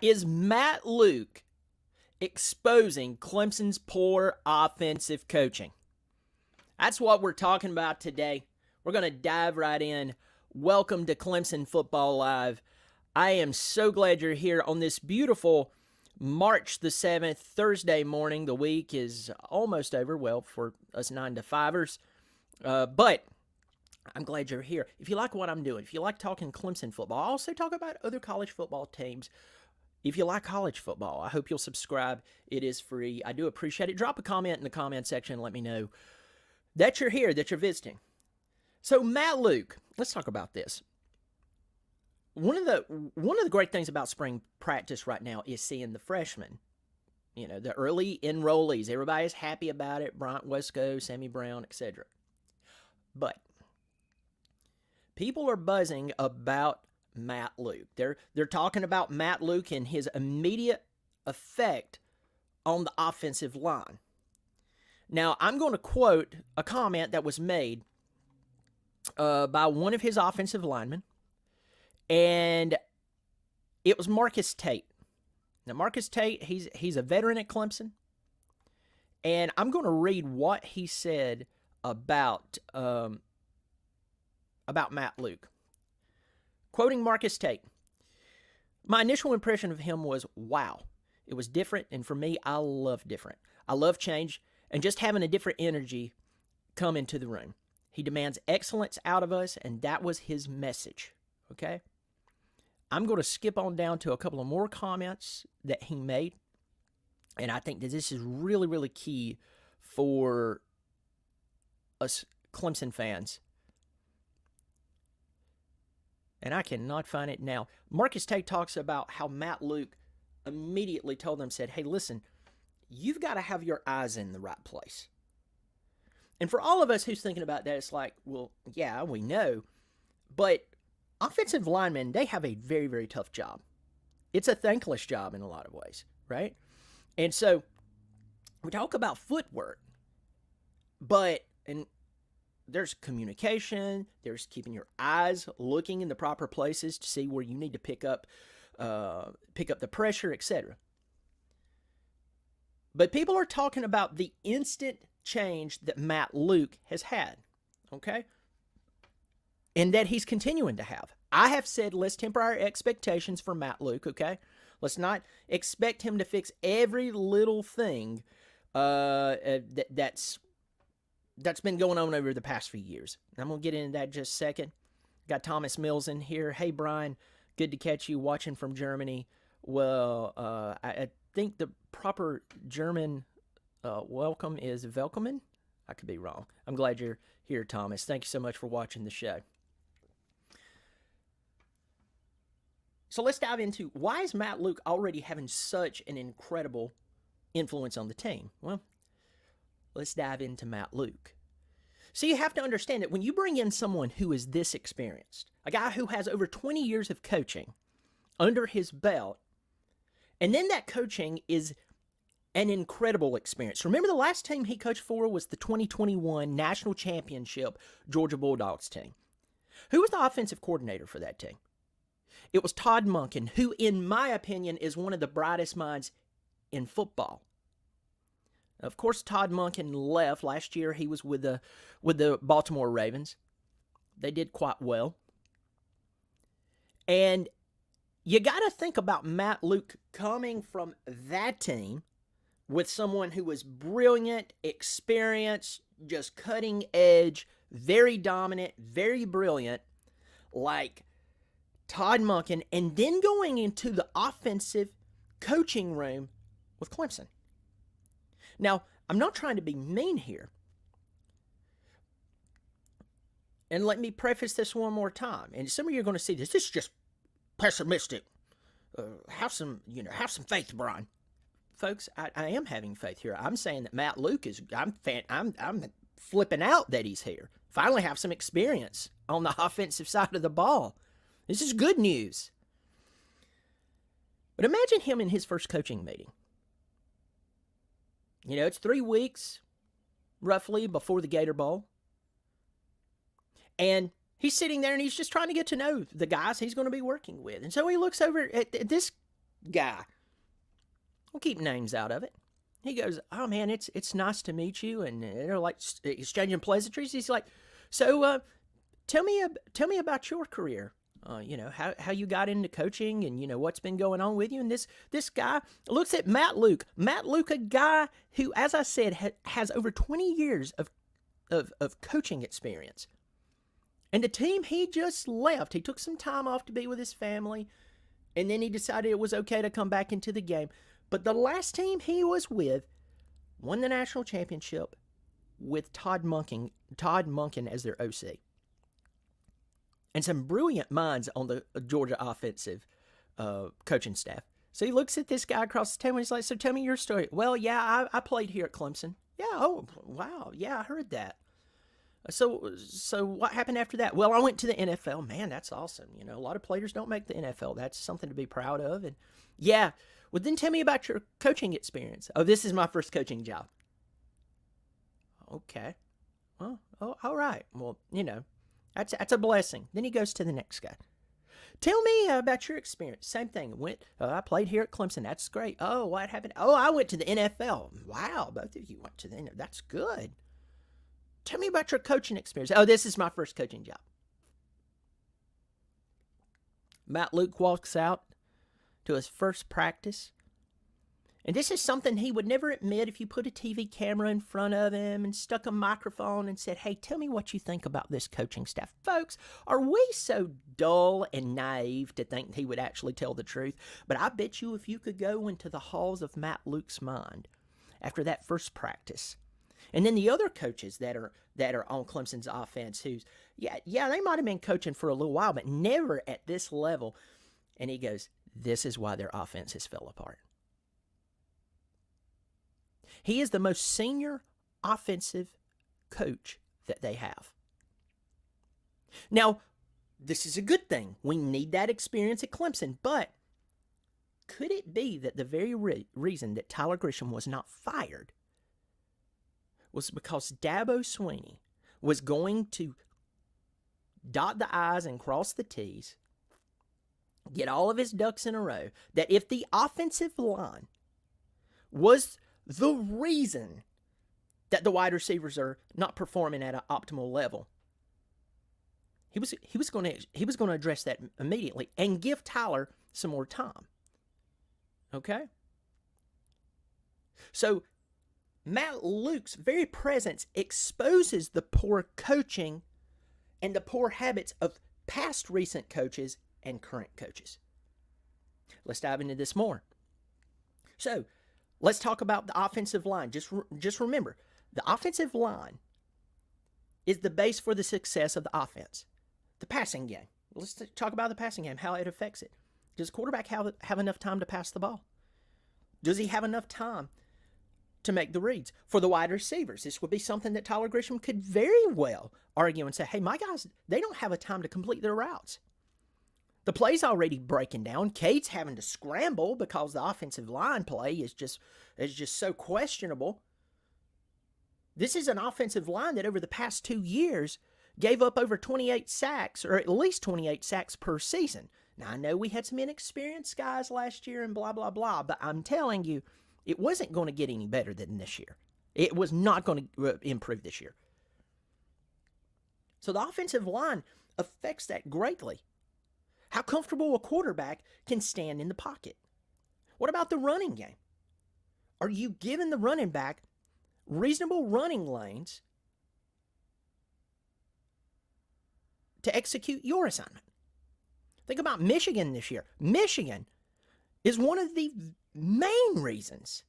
Is Matt Luke exposing Clemson's poor offensive coaching? That's what we're talking about today. We're going to dive right in. Welcome to Clemson Football Live. I am so glad you're here on this beautiful March the 7th, Thursday morning. The week is almost over, well, for us 9 to 5ers. But I'm glad you're here. If you like what I'm doing, if you like talking Clemson football, I also talk about other college football teams. If you like college football, I hope you'll subscribe. It is free. I do appreciate it. Drop a comment in the comment section and let me know that you're here, that you're visiting. So Matt Luke, let's talk about this. One of the great things about spring practice right now is seeing the freshmen. You know, the early enrollees. Everybody's happy about it. Bryant Wesco, Sammy Brown, etc. But people are buzzing about Matt Luke. They're talking about Matt Luke and his immediate effect on the offensive line. Now, I'm going to quote a comment that was made by one of his offensive linemen, and it was Marcus Tate. Now, Marcus Tate, he's a veteran at Clemson, and I'm going to read what he said about Matt Luke. Quoting Marcus Tate, "My initial impression of him was, wow. It was different, and for me, I love different. I love change, and just having a different energy come into the room. He demands excellence out of us, and that was his message." Okay? I'm going to skip on down to a couple of more comments that he made, and I think that this is really, really key for us Clemson fans. And I cannot find it now. Marcus Tate talks about how Matt Luke immediately told them, said, hey, listen, you've got to have your eyes in the right place. And for all of us who's thinking about that, it's like, well, yeah, we know. But offensive linemen, they have a very, very tough job. It's a thankless job in a lot of ways, right? And so we talk about footwork, and there's communication, there's keeping your eyes looking in the proper places to see where you need to pick up the pressure, etc. But people are talking about the instant change that Matt Luke has had, okay? And that he's continuing to have. I have said let's temper our expectations for Matt Luke, okay? Let's not expect him to fix every little thing that's been going on over the past few years. I'm going to get into that in just a second. Got Thomas Mills in here. Hey, Brian, good to catch you watching from Germany. Well, I think the proper German welcome is Velkommen. I could be wrong. I'm glad you're here, Thomas. Thank you so much for watching the show. So let's dive into why is Matt Luke already having such an incredible influence on the team? Well, let's dive into Matt Luke. So you have to understand that when you bring in someone who is this experienced, a guy who has over 20 years of coaching under his belt, and then that coaching is an incredible experience. Remember, the last team he coached for was the 2021 National Championship Georgia Bulldogs team. Who was the offensive coordinator for that team? It was Todd Monken, who, in my opinion, is one of the brightest minds in football. Of course, Todd Monken left last year. He was with the Baltimore Ravens. They did quite well. And you got to think about Matt Luke coming from that team with someone who was brilliant, experienced, just cutting edge, very dominant, very brilliant, like Todd Monken, and then going into the offensive coaching room with Clemson. Now, I'm not trying to be mean here. And let me preface this one more time. And some of you are going to see this. This is just pessimistic. Have some faith, Brian. Folks, I am having faith here. I'm saying that Matt Luke is. I'm flipping out that he's here. Finally, have some experience on the offensive side of the ball. This is good news. But imagine him in his first coaching meeting. You know, it's 3 weeks, roughly, before the Gator Bowl. And he's sitting there and he's just trying to get to know the guys he's going to be working with. And so he looks over at this guy. We'll keep names out of it. He goes, "Oh man, it's nice to meet you," and they're like exchanging pleasantries. He's like, "So, tell me about your career. How you got into coaching, and what's been going on with you." And this guy looks at Matt Luke. Matt Luke, a guy who, as I said, has over 20 years of coaching experience. And the team he just left, he took some time off to be with his family, and then he decided it was okay to come back into the game. But the last team he was with won the national championship with Todd Monken as their OC. And some brilliant minds on the Georgia offensive coaching staff. So he looks at this guy across the table and he's like, "So tell me your story." "Well, yeah, I played here at Clemson." "Yeah, oh, wow, yeah, I heard that. So what happened after that?" "Well, I went to the NFL." "Man, that's awesome. A lot of players don't make the NFL. That's something to be proud of." "And yeah, well, then tell me about your coaching experience." "Oh, this is my first coaching job." "Okay. Well, oh, all right. Well, that's a blessing." Then he goes to the next guy. "Tell me about your experience." Same thing. I played here at Clemson. "That's great." "Oh, what happened?" "Oh, I went to the NFL." "Wow, both of you went to the NFL. That's good." "Tell me about your coaching experience." "Oh, this is my first coaching job." Matt Luke walks out to his first practice. And this is something he would never admit if you put a TV camera in front of him and stuck a microphone and said, "Hey, tell me what you think about this coaching staff." Folks, are we so dull and naive to think he would actually tell the truth? But I bet you if you could go into the halls of Matt Luke's mind after that first practice, and then the other coaches that are on Clemson's offense who's, they might have been coaching for a little while, but never at this level. And he goes, "This is why their offenses fell apart." He is the most senior offensive coach that they have. Now, this is a good thing. We need that experience at Clemson, but could it be that the very reason that Tyler Grisham was not fired was because Dabo Swinney was going to dot the I's and cross the T's, get all of his ducks in a row, that if the offensive line was the reason that the wide receivers are not performing at an optimal level, he was going to address that immediately and give Tyler some more time. Okay? So Matt Luke's very presence exposes the poor coaching and the poor habits of past recent coaches and current coaches. Let's dive into this more. So, let's talk about the offensive line. Just remember, the offensive line is the base for the success of the offense. The passing game. Let's talk about the passing game, how it affects it. Does the quarterback have enough time to pass the ball? Does he have enough time to make the reads? For the wide receivers, this would be something that Tyler Grisham could very well argue and say, "Hey, my guys, they don't have a time to complete their routes. The play's already breaking down. Cade's having to scramble because the offensive line play is just so questionable." This is an offensive line that over the past 2 years gave up over 28 sacks, or at least 28 sacks per season. Now, I know we had some inexperienced guys last year and blah, blah, blah, but I'm telling you, it wasn't going to get any better than this year. It was not going to improve this year. So the offensive line affects that greatly. How comfortable a quarterback can stand in the pocket. What about the running game? Are you giving the running back reasonable running lanes to execute your assignment? Think about Michigan this year. Michigan is one of the main reasons.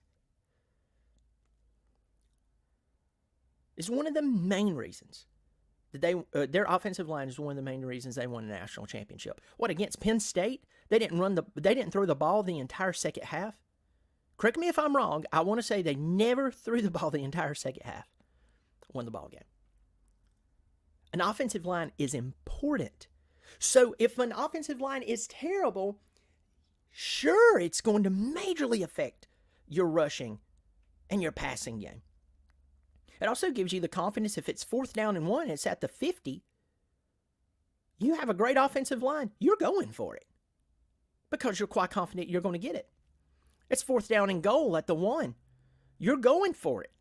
That their offensive line is one of the main reasons they won a national championship. What, against Penn State? They didn't throw the ball the entire second half. Correct me if I'm wrong. I want to say they never threw the ball the entire second half. Won the ball game. An offensive line is important. So if an offensive line is terrible, sure, it's going to majorly affect your rushing and your passing game. It also gives you the confidence if it's 4th down and 1, it's at the 50, you have a great offensive line, you're going for it. because you're quite confident you're going to get it. It's 4th down and goal at the 1. You're going for it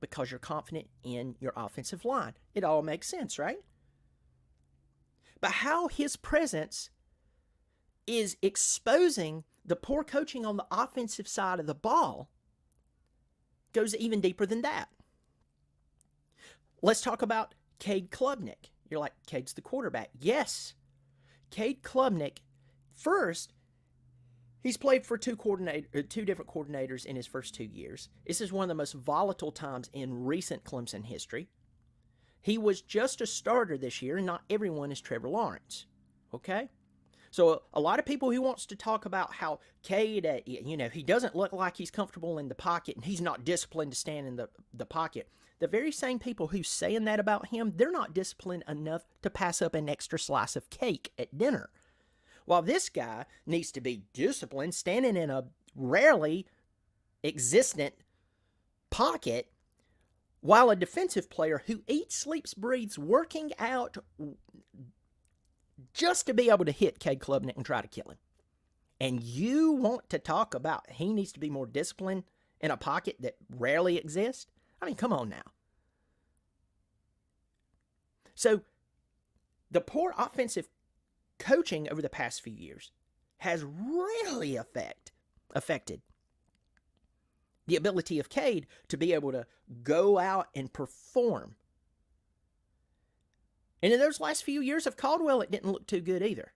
because you're confident in your offensive line. It all makes sense, right? But how his presence is exposing the poor coaching on the offensive side of the ball goes even deeper than that. Let's talk about Cade Klubnik. You're like, Cade's the quarterback. Yes. Cade Klubnik, first, he's played for two different coordinators in his first 2 years. This is one of the most volatile times in recent Clemson history. He was just a starter this year, and not everyone is Trevor Lawrence. Okay? So a lot of people who wants to talk about how Cade, he doesn't look like he's comfortable in the pocket and he's not disciplined to stand in the pocket. The very same people who's saying that about him, they're not disciplined enough to pass up an extra slice of cake at dinner. While this guy needs to be disciplined, standing in a rarely existent pocket, while a defensive player who eats, sleeps, breathes, working out just to be able to hit Cade Klubnik and try to kill him. And you want to talk about he needs to be more disciplined in a pocket that rarely exists? I mean, come on now. So, the poor offensive coaching over the past few years has really affected the ability of Cade to be able to go out and perform. And in those last few years of Caldwell, it didn't look too good either.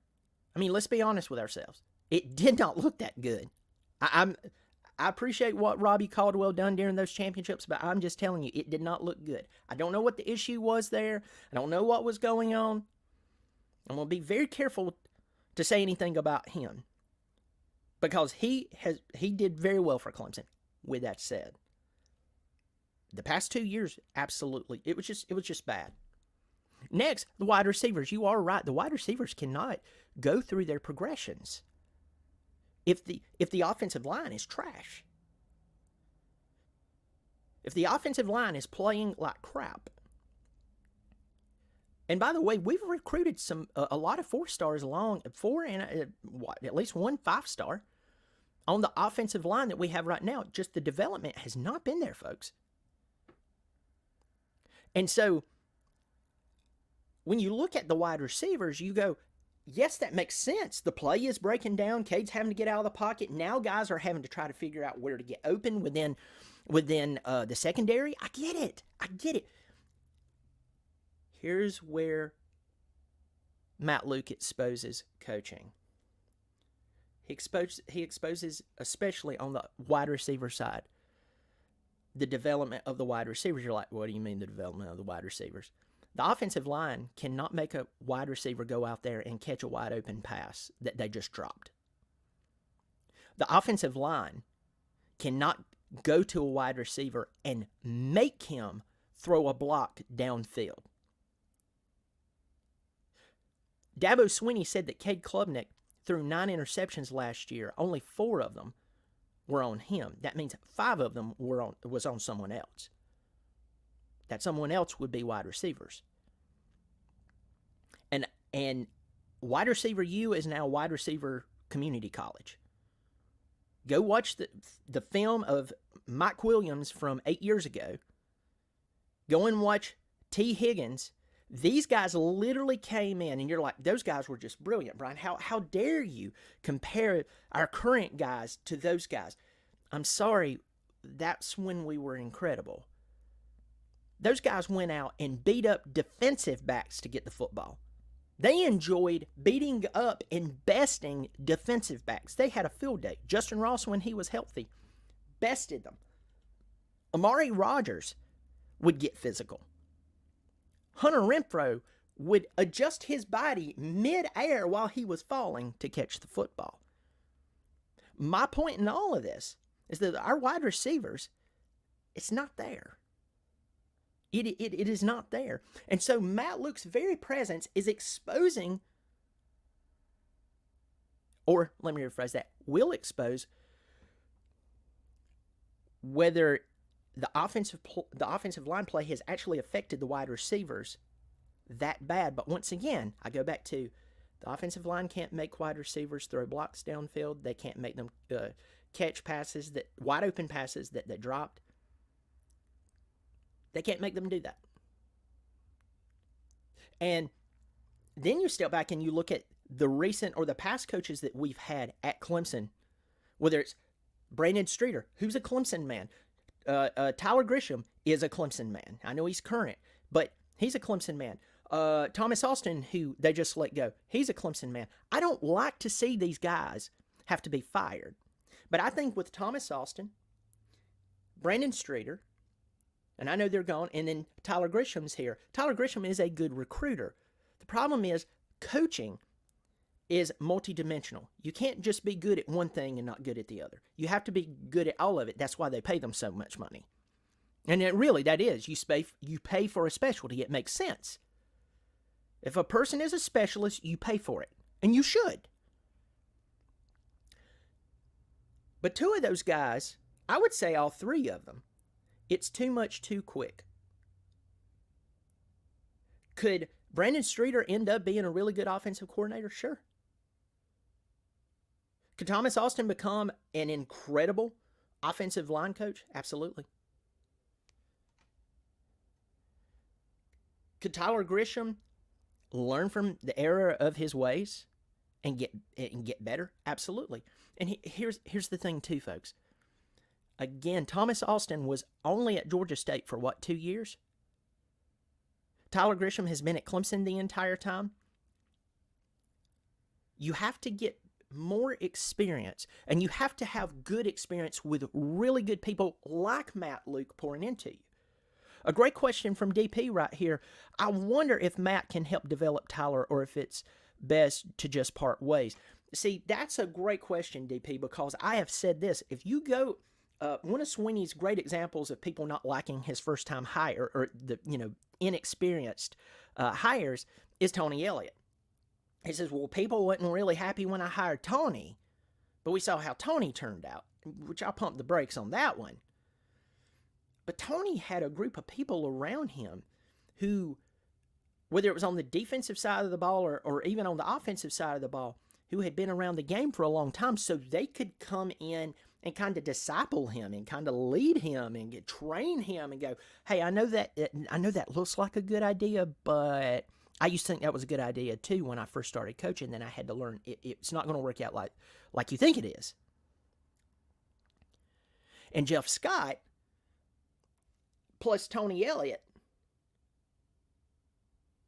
I mean, let's be honest with ourselves. It did not look that good. I appreciate what Robbie Caldwell done during those championships, but I'm just telling you, it did not look good. I don't know what the issue was there. I don't know what was going on. I'm going to be very careful to say anything about him because he did very well for Clemson. With that said, the past 2 years, absolutely, it was just bad. Next, the wide receivers. You are right. The wide receivers cannot go through their progressions if the offensive line is trash. If the offensive line is playing like crap. And by the way, we've recruited a lot of 4-stars along, at least one 5-star on the offensive line that we have right now. Just the development has not been there, folks. And so, when you look at the wide receivers, you go, yes, that makes sense. The play is breaking down. Cade's having to get out of the pocket. Now guys are having to try to figure out where to get open within the secondary. I get it. Here's where Matt Luke exposes coaching. He exposes, especially on the wide receiver side, the development of the wide receivers. You're like, what do you mean the development of the wide receivers? The offensive line cannot make a wide receiver go out there and catch a wide open pass that they just dropped. The offensive line cannot go to a wide receiver and make him throw a block downfield. Dabo Swinney said that Cade Klubnik threw 9 interceptions last year. Only 4 of them were on him. That means 5 of them was on someone else. That someone else would be wide receivers. And wide receiver U is now wide receiver community college. Go watch the film of Mike Williams from 8 years ago. Go and watch T. Higgins. These guys literally came in, and you're like, those guys were just brilliant, Brian. How dare you compare our current guys to those guys? I'm sorry, that's when we were incredible. Those guys went out and beat up defensive backs to get the football. They enjoyed beating up and besting defensive backs. They had a field day. Justin Ross, when he was healthy, bested them. Amari Rodgers would get physical. Hunter Renfrow would adjust his body mid-air while he was falling to catch the football. My point in all of this is that our wide receivers, it's not there. It is not there. And so Matt Luke's very presence is exposing, or let me rephrase that, will expose whether the offensive line play has actually affected the wide receivers that bad. But once again, I go back to The offensive line can't make wide receivers throw blocks downfield. They can't make them catch passes, that wide open passes that they dropped. They can't make them do that. And then you step back and you look at the recent or the past coaches that we've had at Clemson, whether it's Brandon Streeter, who's a Clemson man. Tyler Grisham is a Clemson man. I know he's current, but he's a Clemson man. Thomas Austin, who they just let go, he's a Clemson man. I don't like to see these guys have to be fired. But I think with Thomas Austin, Brandon Streeter, and I know they're gone, and then Tyler Grisham's here. Tyler Grisham is a good recruiter. The problem is coaching is multidimensional. You can't just be good at one thing and not good at the other. You have to be good at all of it. That's why they pay them so much money. And that is. You pay for a specialty. It makes sense. If a person is a specialist, you pay for it. And you should. But two of those guys, I would say all three of them, it's too much too quick. Could Brandon Streeter end up being a really good offensive coordinator? Sure. Could Thomas Austin become an incredible offensive line coach? Absolutely. Could Tyler Grisham learn from the error of his ways and get better? Absolutely. And here's the thing too, folks. Again, Thomas Austin was only at Georgia State for 2 years? Tyler Grisham has been at Clemson the entire time. You have to get more experience, and you have to have good experience with really good people like Matt Luke pouring into you. A great question from DP right here. I wonder if Matt can help develop Tyler or if it's best to just part ways. See, that's a great question, DP, because I have said this. If you go, one of Sweeney's great examples of people not liking his first-time hire or the inexperienced hires is Tony Elliott. He says, well, people wasn't really happy when I hired Tony, but we saw how Tony turned out, which I pumped the brakes on that one. But Tony had a group of people around him who, whether it was on the defensive side of the ball or even on the offensive side of the ball, who had been around the game for a long time, so they could come in and kind of disciple him and kind of lead him and train him and go, hey, I know that looks like a good idea, but I used to think that was a good idea too when I first started coaching. Then I had to learn it's not going to work out like you think it is. And Jeff Scott plus Tony Elliott,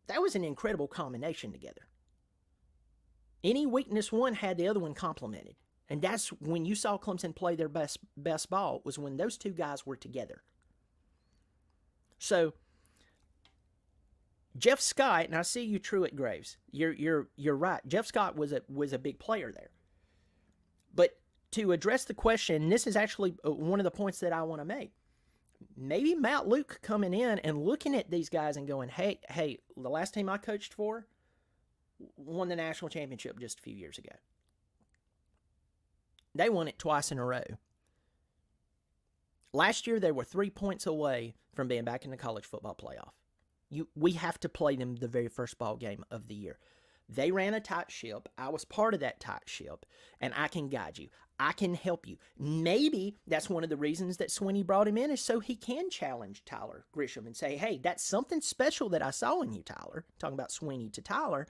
that was an incredible combination together. Any weakness one had the other one complemented. And that's when you saw Clemson play their best ball, was when those two guys were together. So Jeff Scott, and I see you, Truett Graves. You're right. Jeff Scott was a big player there. But to address the question, this is actually one of the points that I want to make. Maybe Matt Luke coming in and looking at these guys and going, hey, the last team I coached for won the national championship just a few years ago. They won it twice in a row. Last year, they were 3 points away from being back in the college football playoff. We have to play them the very first ball game of the year. They ran a tight ship. I was part of that tight ship, and I can guide you. I can help you. Maybe that's one of the reasons that Sweeney brought him in, is so he can challenge Tyler Grisham and say, hey, that's something special that I saw in you, Tyler. Talking about Sweeney to Tyler.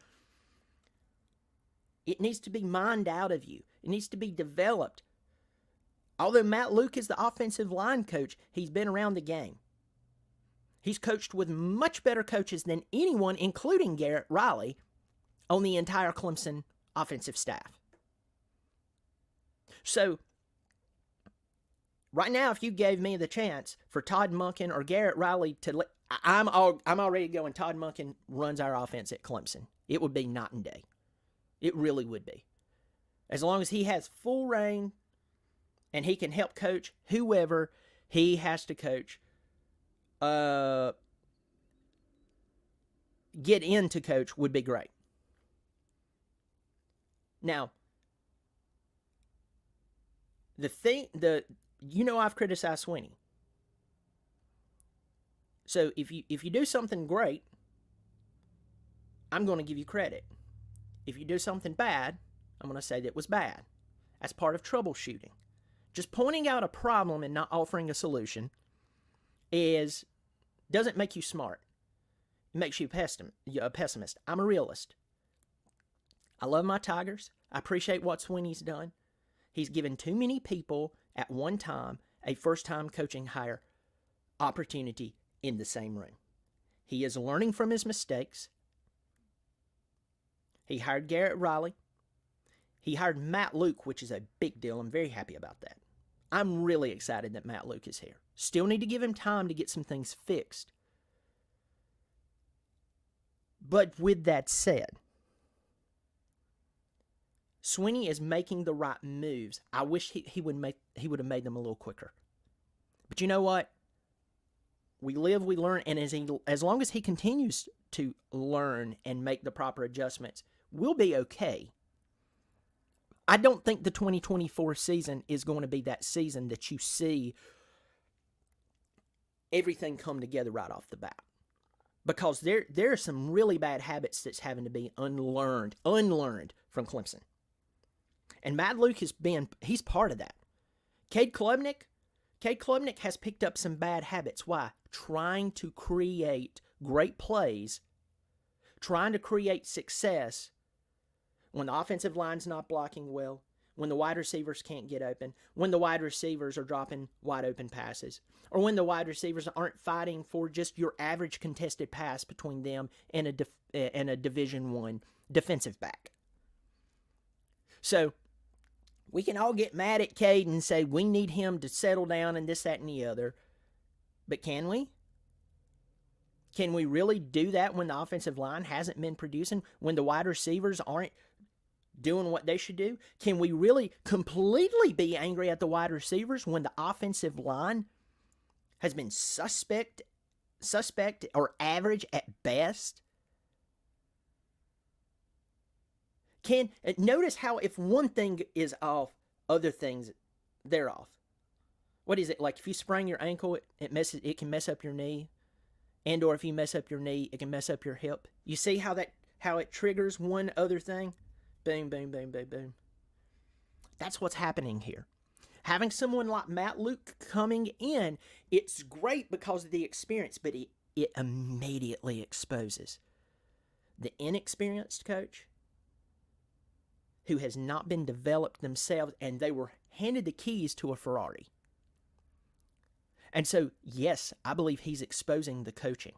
It needs to be mined out of you. It needs to be developed. Although Matt Luke is the offensive line coach, he's been around the game. He's coached with much better coaches than anyone, including Garrett Riley, on the entire Clemson offensive staff. So, right now, if you gave me the chance for Todd Monken or Garrett Riley to, I'm already going, Todd Monken runs our offense at Clemson. It would be night and day. It really would be. As long as he has full reign and he can help coach whoever he has to coach, get into coach would be great. Now, I've criticized Sweeney. So if you do something great, I'm going to give you credit. If you do something bad, I'm going to say that it was bad. That's part of troubleshooting. Just pointing out a problem and not offering a solution doesn't make you smart. It makes you a pessimist. I'm a realist. I love my Tigers. I appreciate what Sweeney's done. He's given too many people at one time a first-time coaching hire opportunity in the same room. He is learning from his mistakes. He hired Garrett Riley. He hired Matt Luke, which is a big deal. I'm very happy about that. I'm really excited that Matt Luke is here. Still need to give him time to get some things fixed. But with that said, Sweeney is making the right moves. I wish he would have made them a little quicker. But you know what? We live, we learn, and as long as he continues to learn and make the proper adjustments, we'll be okay. I don't think the 2024 season is going to be that season that you see everything come together right off the bat. Because there are some really bad habits that's having to be unlearned from Clemson. And Matt Luke he's part of that. Cade Klubnik has picked up some bad habits. Why? Trying to create great plays, trying to create success when the offensive line's not blocking well, when the wide receivers can't get open, when the wide receivers are dropping wide open passes, or when the wide receivers aren't fighting for just your average contested pass between them and a Division I defensive back. So we can all get mad at Cade and say we need him to settle down and this, that, and the other. But can we? Can we really do that when the offensive line hasn't been producing, when the wide receivers aren't doing what they should do? Can we really completely be angry at the wide receivers when the offensive line has been suspect or average at best? Notice how if one thing is off, other things, they're off. What is it? Like if you sprain your ankle, it can mess up your knee. And or if you mess up your knee, it can mess up your hip. You see how it triggers one other thing? Boom, boom, boom, boom, boom. That's what's happening here. Having someone like Matt Luke coming in, it's great because of the experience, but it immediately exposes the inexperienced coach who has not been developed themselves, and they were handed the keys to a Ferrari. And so, yes, I believe he's exposing the coaching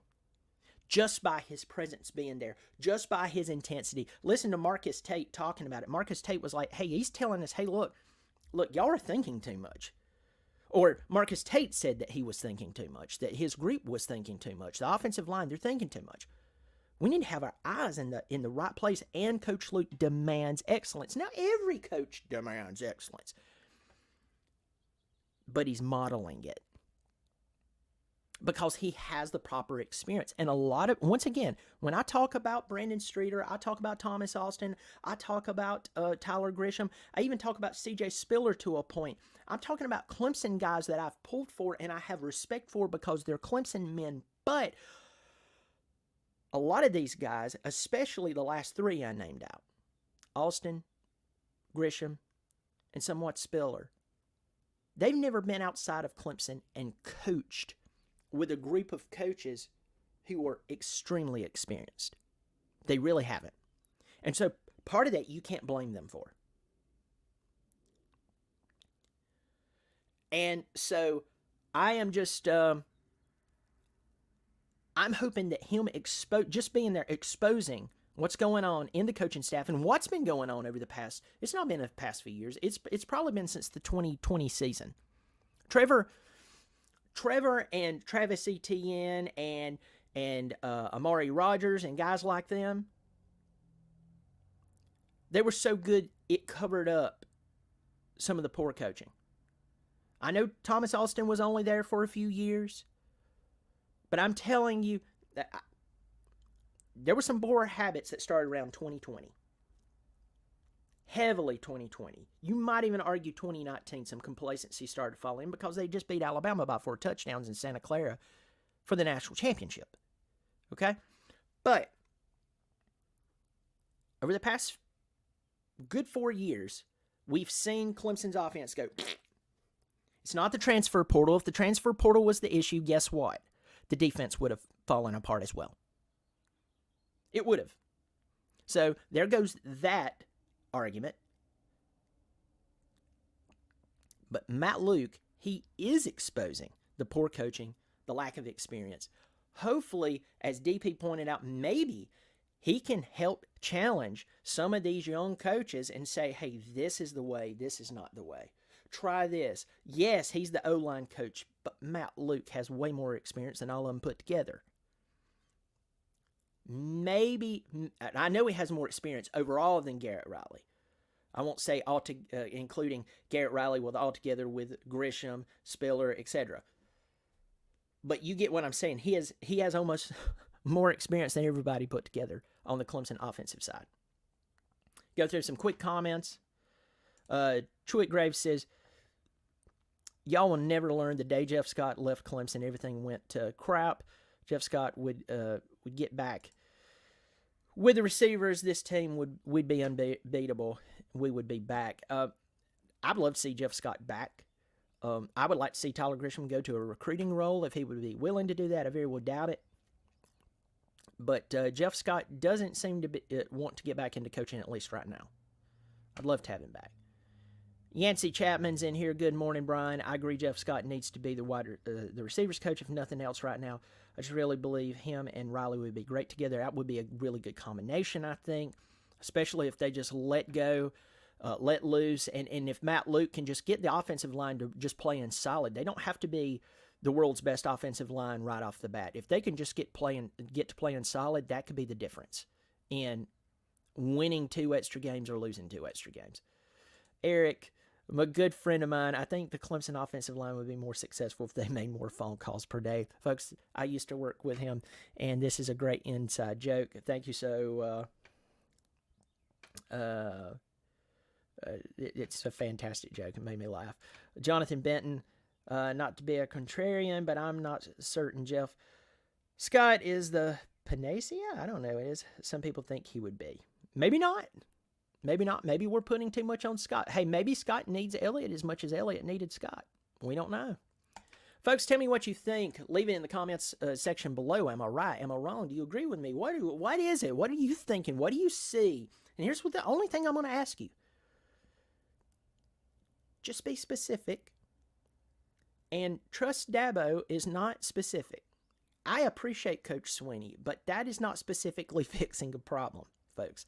just by his presence being there, just by his intensity. Listen to Marcus Tate talking about it. Marcus Tate was like, hey, he's telling us, hey, look, y'all are thinking too much. Or Marcus Tate said that he was thinking too much, that his group was thinking too much. The offensive line, they're thinking too much. We need to have our eyes in the right place, and Coach Luke demands excellence. Now, every coach demands excellence, but he's modeling it because he has the proper experience. And once again, when I talk about Brandon Streeter, I talk about Thomas Austin, I talk about Tyler Grisham, I even talk about CJ Spiller to a point. I'm talking about Clemson guys that I've pulled for and I have respect for because they're Clemson men, but a lot of these guys, especially the last three I named out, Austin, Grisham, and somewhat Spiller, they've never been outside of Clemson and coached with a group of coaches who are extremely experienced. They really haven't. And so part of that you can't blame them for. And so I am just... I'm hoping that him just being there, exposing what's going on in the coaching staff and what's been going on over the past, it's not been the past few years. It's probably been since the 2020 season. Trevor and Travis Etienne and Amari Rogers and guys like them, they were so good it covered up some of the poor coaching. I know Thomas Austin was only there for a few years, but I'm telling you that there were some poor habits that started around 2020. Heavily 2020. You might even argue 2019, some complacency started falling because they just beat Alabama by 4 touchdowns in Santa Clara for the national championship. Okay? But over the past good 4 years, we've seen Clemson's offense go. It's not the transfer portal. If the transfer portal was the issue, guess what? The defense would have fallen apart as well. It would have. So there goes that argument. But Matt Luke, he is exposing the poor coaching, the lack of experience. Hopefully, as DP pointed out, maybe he can help challenge some of these young coaches and say, hey, this is the way, this is not the way. Try this. Yes, he's the O-line coach, but Matt Luke has way more experience than all of them put together. Maybe, I know he has more experience overall than Garrett Riley. I won't say including Garrett Riley altogether with Grisham, Spiller, etc. But you get what I'm saying. He has almost more experience than everybody put together on the Clemson offensive side. Go through some quick comments. Truitt Graves says, y'all will never learn the day Jeff Scott left Clemson, everything went to crap. Jeff Scott would get back with the receivers. This team would be unbeatable. We would be back. I'd love to see Jeff Scott back. I would like to see Tyler Grisham go to a recruiting role if he would be willing to do that. I very well doubt it. But Jeff Scott doesn't seem to want to get back into coaching, at least right now. I'd love to have him back. Yancey Chapman's in here. Good morning, Brian. I agree Jeff Scott needs to be the receivers coach, if nothing else right now. I just really believe him and Riley would be great together. That would be a really good combination, I think, especially if they just let go, let loose, and if Matt Luke can just get the offensive line to just playing solid. They don't have to be the world's best offensive line right off the bat. If they can just get to playing solid, that could be the difference in winning 2 extra games or losing 2 extra games. Eric, a good friend of mine, I think the Clemson offensive line would be more successful if they made more phone calls per day. Folks, I used to work with him, and this is a great inside joke. Thank you so. It's a fantastic joke. It made me laugh. Jonathan Benton, not to be a contrarian, but I'm not certain Jeff Scott is the panacea. I don't know. It is. Some people think he would be. Maybe not. Maybe not. Maybe we're putting too much on Scott. Hey, maybe Scott needs Elliott as much as Elliott needed Scott. We don't know. Folks, tell me what you think. Leave it in the comments section below. Am I right? Am I wrong? Do you agree with me? What is it? What are you thinking? What do you see? And here's the only thing I'm going to ask you. Just be specific. And trust Dabo is not specific. I appreciate Coach Sweeney, but that is not specifically fixing a problem, folks.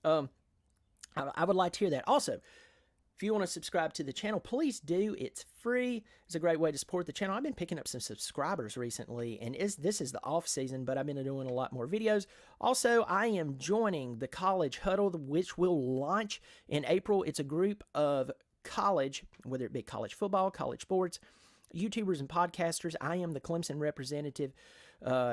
I would like to hear that. Also, if you want to subscribe to the channel, please do. It's free. It's a great way to support the channel. I've been picking up some subscribers recently, and this is the off season, but I've been doing a lot more videos. Also, I am joining the College Huddle, which will launch in April. It's a group of college, whether it be college football, college sports, YouTubers and podcasters. I am the Clemson representative.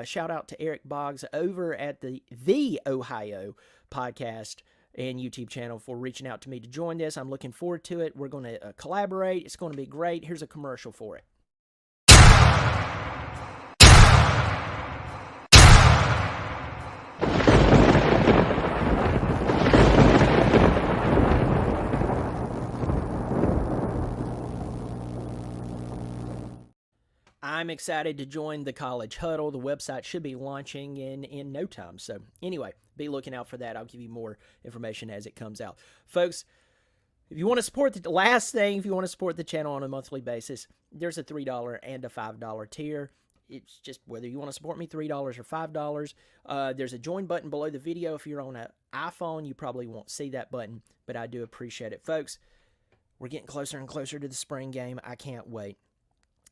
Shout out to Eric Boggs over at the Ohio podcast and YouTube channel for reaching out to me to join this. I'm looking forward to it. We're going to collaborate. It's going to be great. Here's a commercial for it. I'm excited to join the College Huddle. The website should be launching in no time. So anyway, be looking out for that. I'll give you more information as it comes out. Folks, if you want to support if you want to support the channel on a monthly basis, there's a $3 and a $5 tier. It's just whether you want to support me, $3 or $5. There's a join button below the video. If you're on an iPhone, you probably won't see that button, but I do appreciate it. Folks, we're getting closer and closer to the spring game. I can't wait.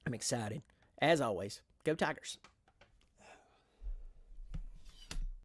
I'm excited. As always, go Tigers.